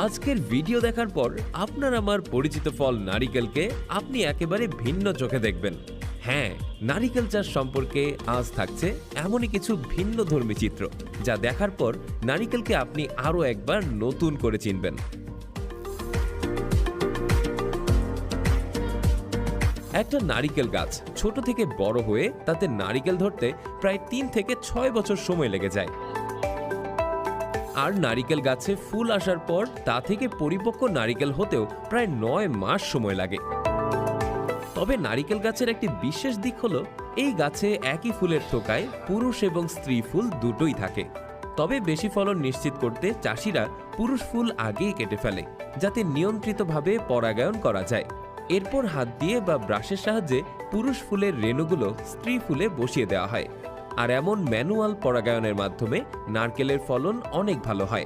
আজকের ভিডিও দেখার পর আপনার আমার পরিচিত ফল নারিকেলকে আপনি একেবারে ভিন্ন চোখে দেখবেন। হ্যাঁ, নারিকেল চাষ সম্পর্কে আজ থাকছে এমনই কিছু ভিন্নধর্মী চিত্র, যা দেখার পর নারিকেলকে আপনি আরও একবার নতুন করে চিনবেন। একটা নারিকেল গাছ ছোট থেকে বড় হয়ে তাতে নারিকেল ধরতে প্রায় 3 থেকে 6 বছর সময় লেগে যায়। আর নারিকেল গাছে ফুল আসার পর তা থেকে পরিপক্ক নারিকেল হতেও প্রায় 9 মাস সময় লাগে। তবে নারিকেল গাছের একটি বিশেষ দিক হলো এই গাছে একই ফুলের থোকায় পুরুষ এবং স্ত্রী ফুল দুটোই থাকে। তবে বেশি ফলন নিশ্চিত করতে চাষিরা পুরুষ ফুল আগেই কেটে ফেলে, যাতে নিয়ন্ত্রিতভাবে পরাগায়ন করা যায়। এরপর হাত দিয়ে বা ব্রাশের সাহায্যে পুরুষ ফুলের রেণুগুলো স্ত্রী ফুলে বসিয়ে দেওয়া হয়। আর এমন ম্যানুয়াল পরাগায়নের মাধ্যমে নারকেলের ফলন অনেক ভালো হয়।